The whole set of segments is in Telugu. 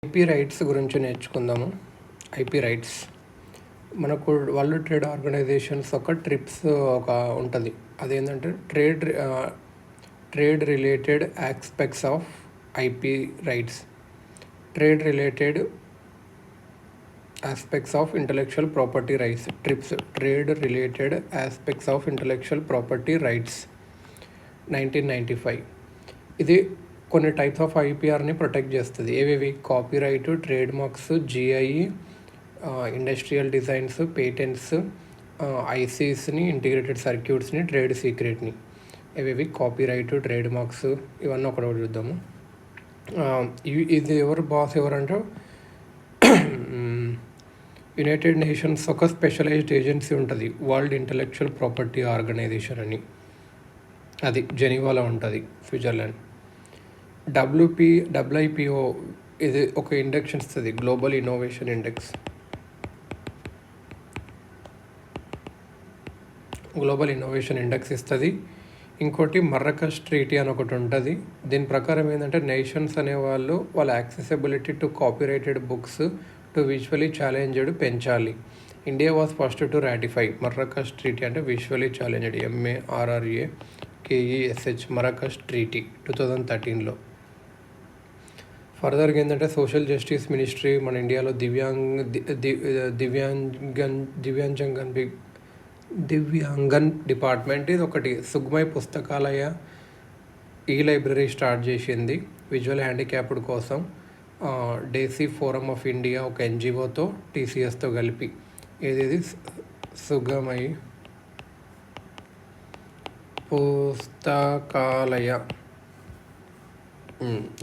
ఐపీ రైట్స్ గురించి నేర్చుకుందాము. ఐపీ రైట్స్ మనకు వరల్డ్ ట్రేడ్ ఆర్గనైజేషన్స్ ఒక ట్రిప్స్ ఒక ఉంటుంది. అదేంటంటే trade related aspects of IP rights, trade related aspects of intellectual property rights, TRIPS, trade related aspects of intellectual property rights 1995. ఇది కొన్ని టైప్స్ ఆఫ్ ఐపీఆర్ని ప్రొటెక్ట్ చేస్తుంది. ఏవేవి? Copyright, trade marks, GI, industrial designs, patents, ఐసీస్ని, ఇంటిగ్రేటెడ్ సర్క్యూట్స్ని, ట్రేడ్ సీక్రెట్ని. ఏవేవి? కాపీరైట్, ట్రేడ్ మార్క్స్, ఇవన్నీ ఒకటి చూద్దాము. ఇది ఎవరు బాస్ ఎవరంటే యునైటెడ్ నేషన్స్ ఒక స్పెషలైజ్డ్ ఏజెన్సీ ఉంటుంది, వరల్డ్ ఇంటలెక్చువల్ ప్రాపర్టీ ఆర్గనైజేషన్ అని. అది జెనీవాలో ఉంటుంది, స్విట్జర్లాండ్. డబ్ల్యూఐపిఓ ఇది ఒక ఇండెక్స్ ఇస్తుంది, global innovation index. Global innovation index ఇస్తుంది. ఇంకోటి మర్రకష్ ట్రీటీ అని ఒకటి ఉంటుంది. దీని ప్రకారం ఏంటంటే నేషన్స్ అనేవాళ్ళు వాళ్ళ accessibility to copyrighted books to visually challenged పెంచాలి. India was first to ratify Marrakesh treaty, అంటే visually challenged, MARRAKESH Marrakesh treaty 2013లో. ఫర్దర్గా ఏంటంటే సోషల్ జస్టిస్ మినిస్ట్రీ మన ఇండియాలో దివ్యాంగన్ డిపార్ట్మెంట్ ఇది ఒకటి సుగ్మయ్ పుస్తకాలయ లైబ్రరీ స్టార్ట్ చేసింది విజువల్ హ్యాండిక్యాప్డ్ కోసం. డేసీ ఫోరం ఆఫ్ ఇండియా ఒక NGOతో TCSతో కలిపి ఏది సుగమై పుస్తకాలయ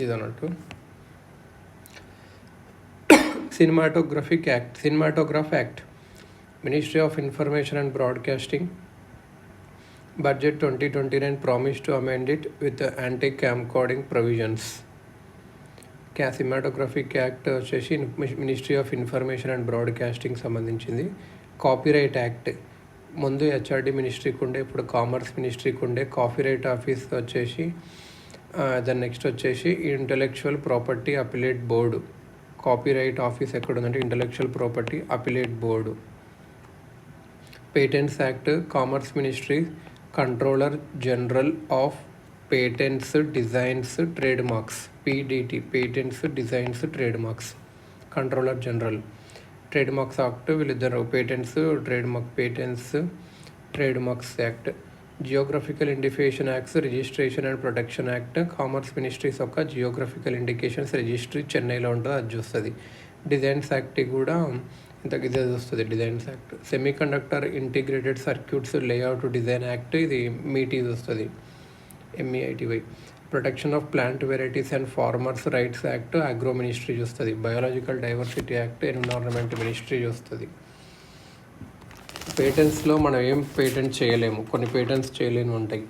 ఇదన్నట్టు. Cinematograph act, ministry of information and broadcasting, budget 2029 promise to amend it with anti camcording provisions. Cinematographic act వచ్చేసి ministry of information and broadcasting సంబంధించింది. కాపీరైట్ యాక్ట్ ముందు HRD మినిస్ట్రీకి ఉండే, ఇప్పుడు కామర్స్ మినిస్ట్రీకి ఉండే. కాపీరైట్ ఆఫీస్ వచ్చేసి దాని నెక్స్ట్ వచ్చేసి intellectual property appellate board. Copyright office ఎక్కడ ఉందంటే intellectual property appellate board. Patents act, commerce ministry, controller general of patents, designs, trade marks, PDT, patents, designs, trade marks, controller general. Trade marks act వీళ్ళిద్దరు, patents, trade marks act. Geographical indication acts, registration and protection act. Commerce ministries యొక్క జియోగ్రఫికల్ ఇండికేషన్స్ రిజిస్ట్రీ చెన్నైలో ఉంటుంది, అది చూస్తుంది. డిజైన్స్ యాక్ట్ కూడా ఇదే చూస్తుంది, designs act. Semiconductor integrated circuits layout design act, ఇది మీటీ చూస్తుంది, MEITY. Protection of plant varieties and farmers rights act agro ministry చూస్తుంది. Biological diversity act environment ministry చూస్తుంది. పేటెంట్స్లో మనం ఏం పేటెంట్ చేయలేము, కొన్ని పేటెంట్స్ చేయలేని ఉంటాయి.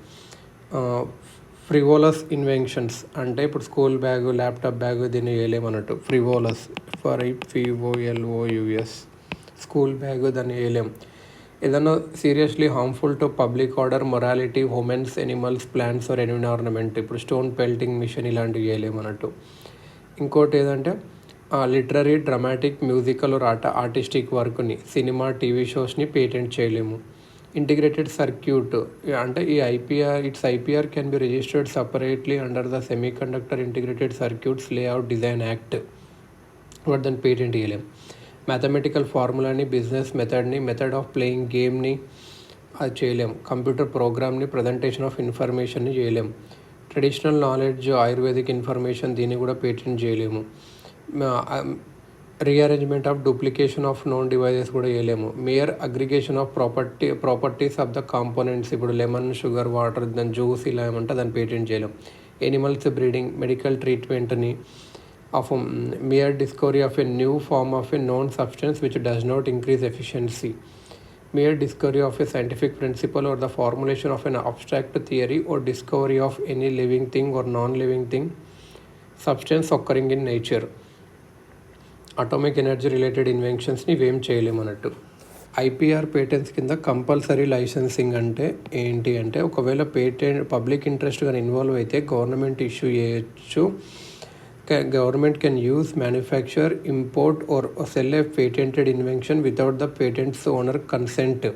ఫ్రివోలస్ ఇన్వెన్షన్స్ అంటే ఇప్పుడు స్కూల్ బ్యాగు, ల్యాప్టాప్ బ్యాగు, దీన్ని వేయలేము అన్నట్టు. ఫ్రివోలస్, FRIVOLOUS, స్కూల్ బ్యాగు, దాన్ని వేయలేము. ఏదైనా seriously harmful to public order, morality, humans, animals, plants or environment, ఇప్పుడు స్టోన్ పెల్టింగ్ మిషన్ ఇలాంటివి చేయలేము అన్నట్టు. ఇంకోటి ఏదంటే లిటరరీ, డ్రామాటిక్, మ్యూజికల్ ఆర్టిస్టిక్ వర్క్ని, సినిమా, టీవీ షోస్ని పేటెంట్ చేయలేము. ఇంటిగ్రేటెడ్ సర్క్యూట్ అంటే IPR can be registered separately under the semiconductor integrated circuits layout design act, but దాన్ని పేటెంట్ చేయలేము. మ్యాథమెటికల్ ఫార్ములాని, బిజినెస్ మెథడ్ని, మెథడ్ ఆఫ్ ప్లేయింగ్ గేమ్ని అది చేయలేం. కంప్యూటర్ ప్రోగ్రామ్ని, ప్రజెంటేషన్ ఆఫ్ ఇన్ఫర్మేషన్ని చేయలేం. ట్రెడిషనల్ నాలెడ్జ్, ఆయుర్వేదిక్ ఇన్ఫర్మేషన్, దీన్ని కూడా పేటెంట్ చేయలేము. Rearrangement of duplication of known devices కూడా చేయలేము. Mere aggregation of properties of the components, ఇప్పుడు లెమన్, షుగర్, వాటర్, దాని జ్యూస్ ఇలా ఏమంటే దాన్ని పేటెంట్ చేయలేం. ఎనిమల్స్ బ్రీడింగ్, మెడికల్ ట్రీట్మెంట్ని, of a mere discovery of a new form of a known substance which does not increase efficiency, mere discovery of a scientific principle or the formulation of an abstract theory or discovery of any living thing or non-living thing, substance occurring in nature. Atomic energy related ఇన్వెన్షన్స్ని ఇవేం చేయలేము అన్నట్టు. ఐపీఆర్ పేటెంట్స్ కింద కంపల్సరీ లైసెన్సింగ్ అంటే ఏంటి అంటే, ఒకవేళ పేటెంట్ పబ్లిక్ ఇంట్రెస్ట్ కానీ ఇన్వాల్వ్ అయితే గవర్నమెంట్ ఇష్యూ చేయొచ్చు government can use manufacture, import or sell a patented invention without the patents owner consent.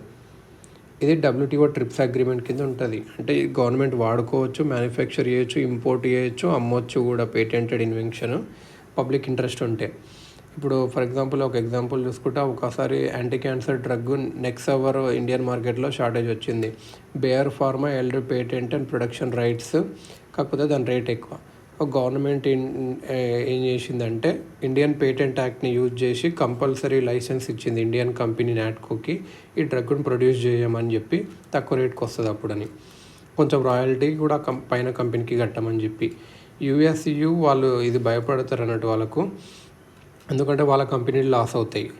ఇది WTO ట్రిప్స్ అగ్రిమెంట్ కింద ఉంటుంది. అంటే గవర్నమెంట్ వాడుకోవచ్చు, మ్యానుఫ్యాక్చర్ చేయొచ్చు, ఇంపోర్ట్ చేయొచ్చు, అమ్మొచ్చు కూడా పేటెంటెడ్ ఇన్వెన్షన్ పబ్లిక్ ఇంట్రెస్ట్ ఉంటే. ఇప్పుడు ఫర్ ఎగ్జాంపుల్ ఒక ఎగ్జాంపుల్ చూసుకుంటే ఒకసారి anti cancer drug Nexavar Indian మార్కెట్లో షార్టేజ్ వచ్చింది. Bayer pharma held patent and production rights, కాకపోతే దాని రేట్ ఎక్కువ. గవర్నమెంట్ ఏం చేసిందంటే ఇండియన్ పేటెంట్ యాక్ట్ని యూజ్ చేసి కంపల్సరీ లైసెన్స్ ఇచ్చింది ఇండియన్ కంపెనీ నాట్కోకి ఈ డ్రగ్ను ప్రొడ్యూస్ చేయమని చెప్పి, తక్కువ రేట్కి వస్తుంది అప్పుడని. కొంచెం రాయల్టీ కూడా పైన కంపెనీకి కట్టమని చెప్పి. యుఎస్యు వాళ్ళు ఇది భయపడతారు అన్నట్టు వాళ్ళకు, ఎందుకంటే వాళ్ళ కంపెనీలు లాస్ అవుతాయి.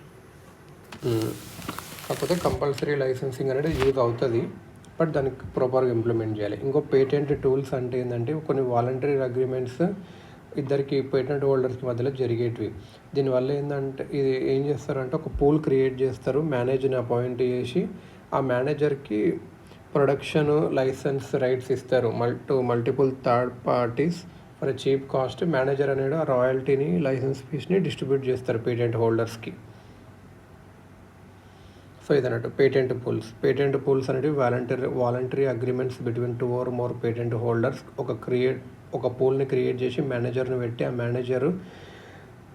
కాకపోతే కంపల్సరీ లైసెన్సింగ్ అనేది యూజ్ అవుతుంది, బట్ దానికి ప్రాపర్గా ఇంప్లిమెంట్ చేయాలి. ఇంకో పేటెంట్ టూల్స్ అంటే ఏంటంటే కొన్ని వాలంటరీ అగ్రిమెంట్స్ ఇద్దరికి పేటెంట్ హోల్డర్స్ మధ్యలో జరిగేటివి. దీనివల్ల ఏంటంటే ఇది ఏం చేస్తారంటే ఒక పూల్ క్రియేట్ చేస్తారు, మేనేజర్ని అపాయింట్ చేసి ఆ మేనేజర్కి ప్రొడక్షన్ లైసెన్స్ రైట్స్ ఇస్తారు multiple third parties for cheap cost. Manager అనేది ఆ రాయల్టీని లైసెన్స్ ఫీస్ని డిస్ట్రిబ్యూట్ చేస్తారు పేటెంట్ హోల్డర్స్కి. సో ఇదన్నట్టు పేటెంట్ పూల్స్ అనేవి voluntary agreements between 2 or more patent holders. ఒక పూల్ని క్రియేట్ చేసి మేనేజర్ని పెట్టి ఆ మేనేజరు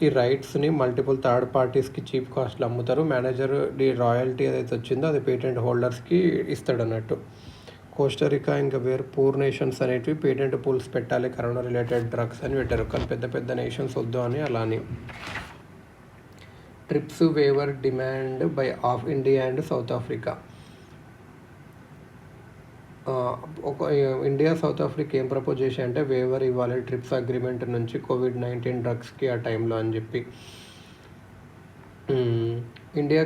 ఈ రైట్స్ని మల్టిపుల్ థర్డ్ పార్టీస్కి చీప్ కాస్ట్లో అమ్ముతారు. మేనేజర్ ఈ రాయల్టీ ఏదైతే వచ్చిందో అది పేటెంట్ హోల్డర్స్కి ఇస్తాడు అన్నట్టు. కోస్టరికా ఇంకా వేరే పూర్ నేషన్స్ అనేటివి పేటెంట్ పూల్స్ పెట్టాలి కరోనా రిలేటెడ్ డ్రగ్స్ అని పెట్టారు, కానీ పెద్ద పెద్ద నేషన్స్ వద్దు అని అలా అని. Trips waiver demand by of India and south Africa. ఒక ఇండియా సౌత్ ఆఫ్రికా ఏం ప్రపోజ్ చేశాయంటే వేవర్ ఇవ్వాలి ట్రిప్స్ అగ్రిమెంట్ నుంచి COVID-19 డ్రగ్స్కి ఆ టైంలో అని చెప్పి. India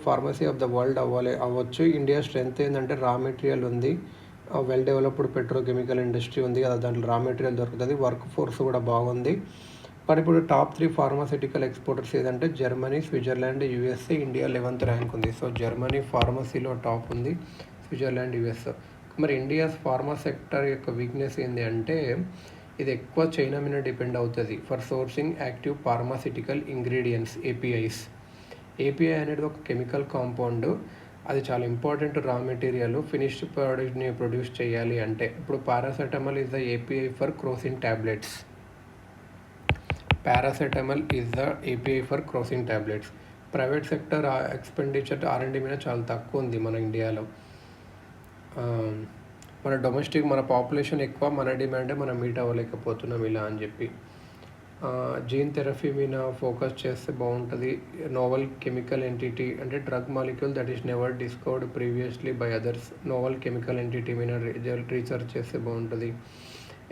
pharmacy of the world అవ్వచ్చు. ఇండియా స్ట్రెంత్ ఏంటంటే రా మెటీరియల్ ఉంది, వెల్ డెవలప్డ్ పెట్రోకెమికల్ ఇండస్ట్రీ ఉంది కదా, దాంట్లో రా మెటీరియల్ దొరుకుతుంది, వర్క్ ఫోర్స్ కూడా బాగుంది. కానీ ఇప్పుడు టాప్ 3 ఫార్మాసిటికల్ ఎక్స్పోర్టర్స్ ఏదంటే Germany, Switzerland, USA. India 11th rank ఉంది. సో జర్మనీ ఫార్మసీలో టాప్ ఉంది, స్విట్జర్లాండ్, US. మరి ఇండియా ఫార్మా సెక్టర్ యొక్క వీక్నెస్ ఏంటి అంటే ఇది ఎక్కువ చైనా మీద డిపెండ్ అవుతుంది for sourcing active pharmaceutical ingredients, APIs. API అనేది ఒక కెమికల్ కాంపౌండ్, అది చాలా ఇంపార్టెంట్ రా మెటీరియల్ ఫినిష్డ్ ప్రోడక్ట్ని ప్రొడ్యూస్ చేయాలి అంటే. ఇప్పుడు paracetamol is the API for Crocin tablets. Private sector expenditure R&D మీద చాలా తక్కువ ఉంది మన ఇండియాలో. మన పాపులేషన్ ఎక్కువ, మన డిమాండే మనం మీట్ అవ్వలేకపోతున్నాం ఇలా అని చెప్పి. జీన్ థెరపీ మీద ఫోకస్ చేస్తే బాగుంటుంది. నోవల్ కెమికల్ ఎంటిటీ అంటే drug molecule that is never discovered previously by others. Novel chemical entity మీద రీసెర్చ్ చేస్తే బాగుంటుంది.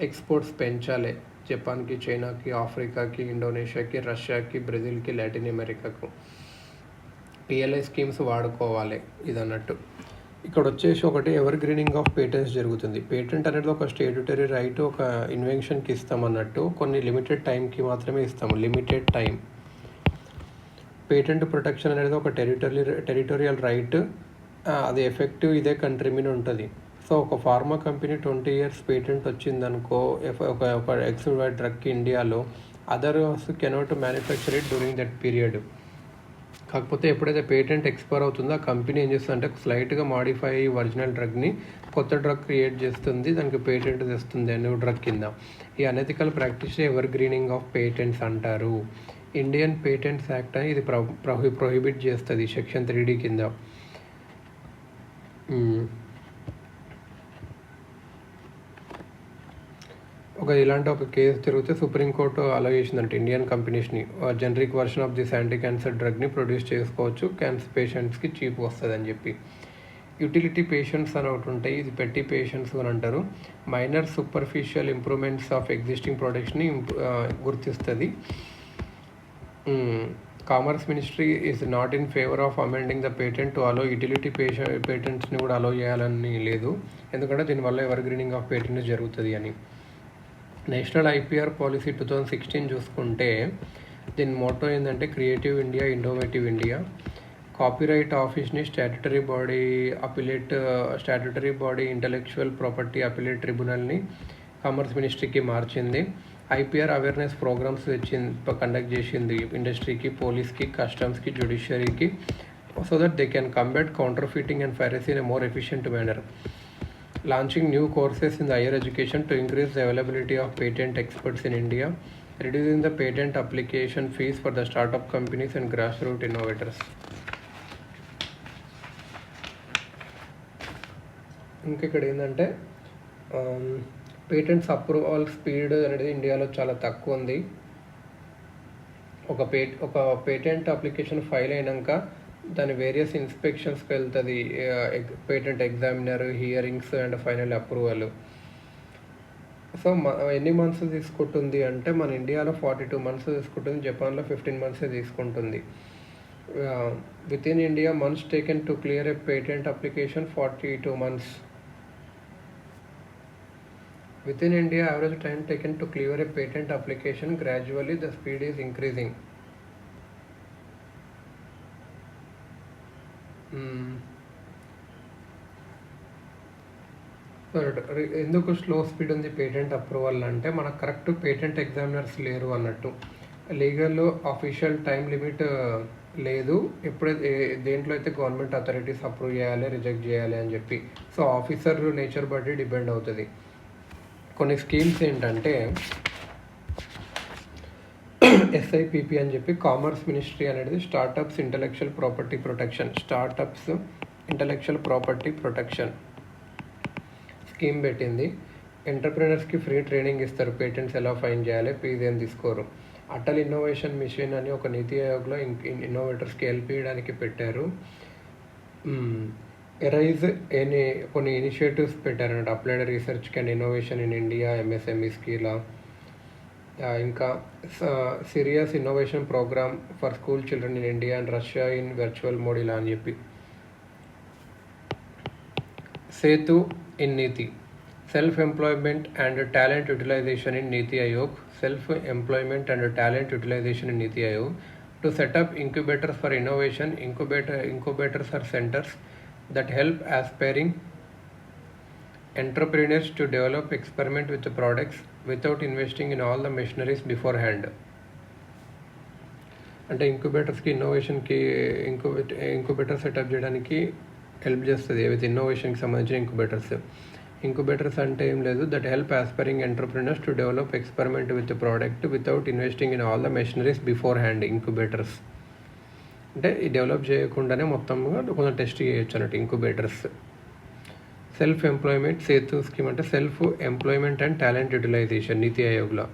ఎక్స్పోర్ట్స్ పెంచాలి జపాన్కి, చైనాకి, ఆఫ్రికాకి, ఇండోనేషియాకి, రష్యాకి, బ్రెజిల్కి, లాటిన్ అమెరికాకు. PLI స్కీమ్స్ వాడుకోవాలి ఇదన్నట్టు. ఇక్కడ వచ్చేసి ఒకటి ఎవర్ గ్రీనింగ్ ఆఫ్ పేటెంట్స్ జరుగుతుంది. పేటెంట్ అనేది ఒక స్టేట్యూటరీ రైట్, ఒక ఇన్వెన్షన్కి ఇస్తామన్నట్టు, కొన్ని లిమిటెడ్ టైంకి మాత్రమే ఇస్తాము, లిమిటెడ్ టైం. పేటెంట్ ప్రొటెక్షన్ అనేది ఒక టెరిటోరియల్ రైట్, అది ఎఫెక్టివ్ ఇదే కంట్రీ మీద ఉంటుంది. సో ఒక ఫార్మా కంపెనీ 20 years పేటెంట్ వచ్చిందనుకో ఒక XY డ్రగ్కి ఇండియాలో, others cannot manufacture it during that period. కాకపోతే ఎప్పుడైతే పేటెంట్ ఎక్స్పైర్ అవుతుందో ఆ కంపెనీ ఏం చేస్తుందంటే స్లైట్గా మాడిఫై ఒరిజినల్ డ్రగ్ని కొత్త డ్రగ్ క్రియేట్ చేస్తుంది, దానికి పేటెంట్ తెస్తుంది న్యూ డ్రగ్ కింద. ఈ unethical practice ever greening of patents అంటారు. ఇండియన్ పేటెంట్స్ యాక్ట్ అని ఇది ప్రొహిబిట్ చేస్తుంది సెక్షన్ 3D కింద. ఇలాంటి ఒక కేసు జరిగితే సుప్రీంకోర్టు అలా చేసిందంటే ఇండియన్ కంపెనీస్ని generic version of this anti cancer డ్రగ్ని ప్రొడ్యూస్ చేసుకోవచ్చు, క్యాన్సర్ పేషెంట్స్కి చీప్ వస్తుంది అని చెప్పి. యూటిలిటీ పేషెంట్స్ అని ఒకటి ఉంటాయి, ఇది పెట్టి పేషెంట్స్ అని అంటారు. Minor superficial improvements of existing ప్రోడక్ట్స్ని గుర్తిస్తుంది. Commerce ministry is not in favour of amending the patent to allow utility పేటెంట్స్ని కూడా అలో చేయాలని లేదు, ఎందుకంటే దీనివల్ల ఎవర్ గ్రీనింగ్ ఆఫ్ పేటెంట్స్ జరుగుతుంది అని. నేషనల్ IPR పాలసీ 2016 చూసుకుంటే దీని మోటో ఏంటంటే creative India, innovative India. Copyright ఆఫీస్ని statutory body intellectual property appellate ట్రిబ్యునల్ని కామర్స్ మినిస్ట్రీకి మార్చింది. ఐపీఆర్ అవేర్నెస్ ప్రోగ్రామ్స్ కండక్ట్ చేసింది ఇండస్ట్రీకి, పోలీస్కి, కస్టమ్స్కి, జ్యుడిషియరీకి, so that they can combat counterfeiting and piracy in a more efficient manner. Launching new courses in the higher education to increase the availability of patent experts in India, reducing the patent application fees for the startup companies and grassroots innovators. ఇంకా ఇక్కడ ఏంటంటే పేటెంట్స్ అప్రూవల్ స్పీడ్ అనేది ఇండియాలో చాలా తక్కువ ఉంది. ఒక పేటెంట్ అప్లికేషన్ ఫైల్ అయినాక దాని వేరియస్ ఇన్స్పెక్షన్స్కి వెళ్తుంది, patent examiner, hearings and final approval. So ఎన్ని మంత్స్ తీసుకుంటుంది అంటే మన ఇండియాలో 42 months తీసుకుంటుంది, జపాన్లో 15 months తీసుకుంటుంది. With in India months taken to clear A patent application 42 months. Within India, average time taken to clear a patent application, gradually the speed is increasing. ఎందుకు స్లో స్పీడ్ ఉంది పేటెంట్ అప్రూవల్ అంటే మనకు కరెక్ట్ పేటెంట్ ఎగ్జామినర్స్ లేరు అన్నట్టు. లీగల్ ఆఫీషియల్ టైం లిమిట్ లేదు, ఎప్పుడైతే దేంట్లో అయితే గవర్నమెంట్ అథారిటీస్ అప్రూవ్ చేయాలి, రిజెక్ట్ చేయాలి అని చెప్పి. సో ఆఫీసర్ నేచర్ బట్టి డిపెండ్ అవుతుంది. కొన్ని స్కీమ్స్ ఏంటంటే ఎస్ఐపిపి అని చెప్పి కామర్స్ మినిస్ట్రీ అనేది startups intellectual property protection scheme పెట్టింది. ఎంటర్ప్రినర్స్కి ఫ్రీ ట్రైనింగ్ ఇస్తారు, పేటెంట్స్ ఎలా ఫైన్ చేయాలి, ఫీజు ఏం తీసుకోరు. అటల్ ఇన్నోవేషన్ మిషన్ అని ఒక నీతి ఆయోగ్లో ఇన్నోవేటర్స్కి హెల్ప్ చేయడానికి పెట్టారు. ఎరైజ్ కొన్ని ఇనిషియేటివ్స్ పెట్టారన్నమాట, applied research and innovation in India, ఎంఎస్ఎంఈస్కి ఇలా. ఇంకా serious innovation programme for school children in India and Russia in virtual mode ఇలా అని చెప్పి. Setu in Niti, self employment and talent utilisation in Niti Aayog. To set up incubators for innovation. Incubators are centers that help aspiring entrepreneurs to develop, experiment with the products without investing in all the machineries beforehand. అంటే ఇంక్యుబేటర్స్కి ఇన్నోవేషన్కి ఇంక్యుబేటర్ సెటప్ చేయడానికి హెల్ప్ చేస్తుంది విత్ ఇన్నోవేషన్కి సంబంధించిన ఇంక్యుబేటర్స్ అంటే ఏం లేదు, that help aspiring entrepreneurs to develop, experiment with product without investing in all the machineries beforehand. Incubators అంటే ఈ డెవలప్ చేయకుండానే మొత్తంగా కొంచెం టెస్ట్ చేయొచ్చు అన్నట్టు incubators. Self employment Setu scheme అంటే self employment and talent utilisation Niti ఆయోగ్లో.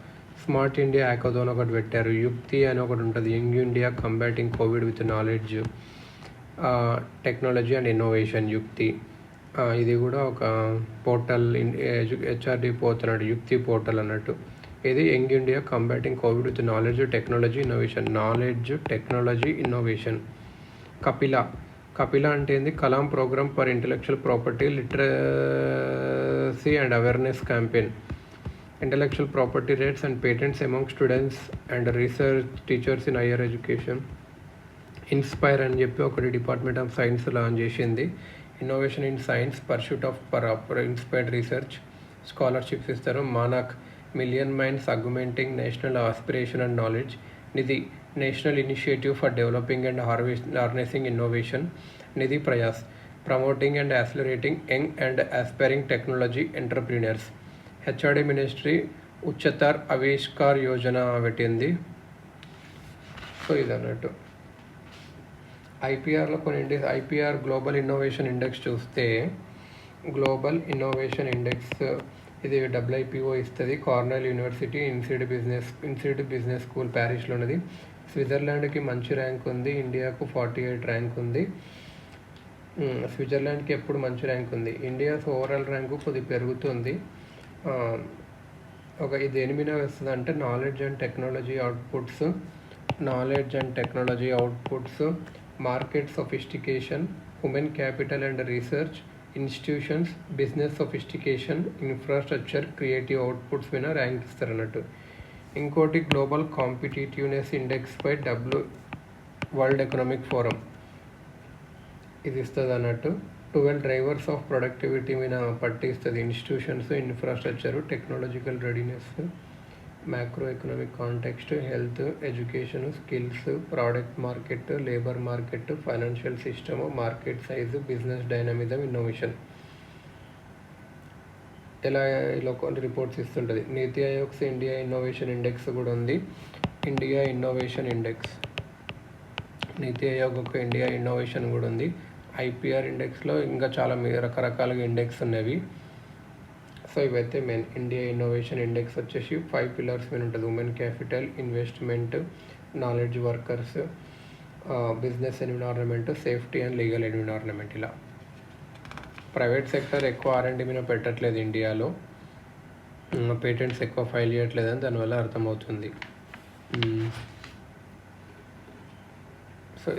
స్మార్ట్ ఇండియా హ్యాకథాన్ ఒకటి పెట్టారు. యుక్తి అని ఒకటి ఉంటుంది, young India combating COVID with knowledge, technology and innovation యుక్తి. ఇది కూడా ఒక పోర్టల్, హెచ్ఆర్డి పోతున్నాడు యుక్తి పోర్టల్ అన్నట్టు. ఇది young India combating COVID with knowledge, technology, innovation. Kapila అంటే ఏంది, Kalam programme for intellectual property literacy and awareness campaign. Intellectual property rights and patents among students and research teachers in higher education. Inspire అని చెప్పి ఒకటి డిపార్ట్మెంట్ ఆఫ్ సైన్స్ లాంచ్ చేసింది. Innovation in science, pursuit of inspired research, scholarships ఇస్తారు. Manak, million minds augmenting national aspiration and knowledge. Nidhi, national initiative for developing and harnessing innovation. Nidhi Prayas, promoting and accelerating young and aspiring technology entrepreneurs. HRD ministry Uchchatar Avishkar Yojana పెట్టింది. సో ఇది అన్నట్టు. ఐపీఆర్లో కొన్ని ఐపీఆర్ గ్లోబల్ ఇన్నోవేషన్ ఇండెక్స్ చూస్తే, గ్లోబల్ ఇన్నోవేషన్ ఇండెక్స్ ఇది WIPO ఇస్తుంది. Cornell university, INSEAD business school ప్యారిస్లో ఉన్నది. స్విట్జర్లాండ్కి మంచి ర్యాంక్ ఉంది, ఇండియాకు 48 ర్యాంక్ ఉంది. స్విట్జర్లాండ్కి ఎప్పుడు మంచి ర్యాంక్ ఉంది. ఇండియా ఓవరాల్ ర్యాంకు కొద్దిగా పెరుగుతుంది. ఇది దేని మీద వస్తుంది అంటే knowledge and technology outputs, market sophistication, human capital and research, institutions, business sophistication, infrastructure, creative outputs మీద ర్యాంక్ ఇస్తారు అన్నట్టు. ఇంకోటి global competitiveness index by world economic forum ఇది ఇస్తుంది అన్నట్టు. 12 డ్రైవర్స్ ఆఫ్ ప్రొడక్టివిటీ మీద పట్టి ఇస్తుంది. Institutions, infrastructure, technological readiness, macro economic context, health, education, skills, product market, labour market, financial system, market size, business dynamism, innovation. ఇలా కొన్ని రిపోర్ట్స్ ఇస్తుంటుంది. నీతి ఆయోగ్స్ ఇండియా ఇన్నోవేషన్ ఇండెక్స్ కూడా ఉంది. ఇండియా ఇన్నోవేషన్ ఇండెక్స్, నీతి ఆయోగ్ ఒక ఇండియా ఇన్నోవేషన్ కూడా ఉంది. ఐపీఆర్ ఇండెక్స్లో ఇంకా చాలా రకరకాలుగా ఇండెక్స్ ఉన్నవి. సో ఇవైతే మెయిన్ ఇండియా ఇన్నోవేషన్ ఇండెక్స్ వచ్చేసి 5 పిల్లర్స్ మీద ఉంటుంది. Women capital, investment, knowledge workers, business environment, safety and legal environment. ఇలా ప్రైవేట్ సెక్టర్ ఎక్కువ R&D మీద పెట్టట్లేదు ఇండియాలో, పేటెంట్స్ ఎక్కువ ఫైల్ చేయట్లేదని దానివల్ల అర్థమవుతుంది. సో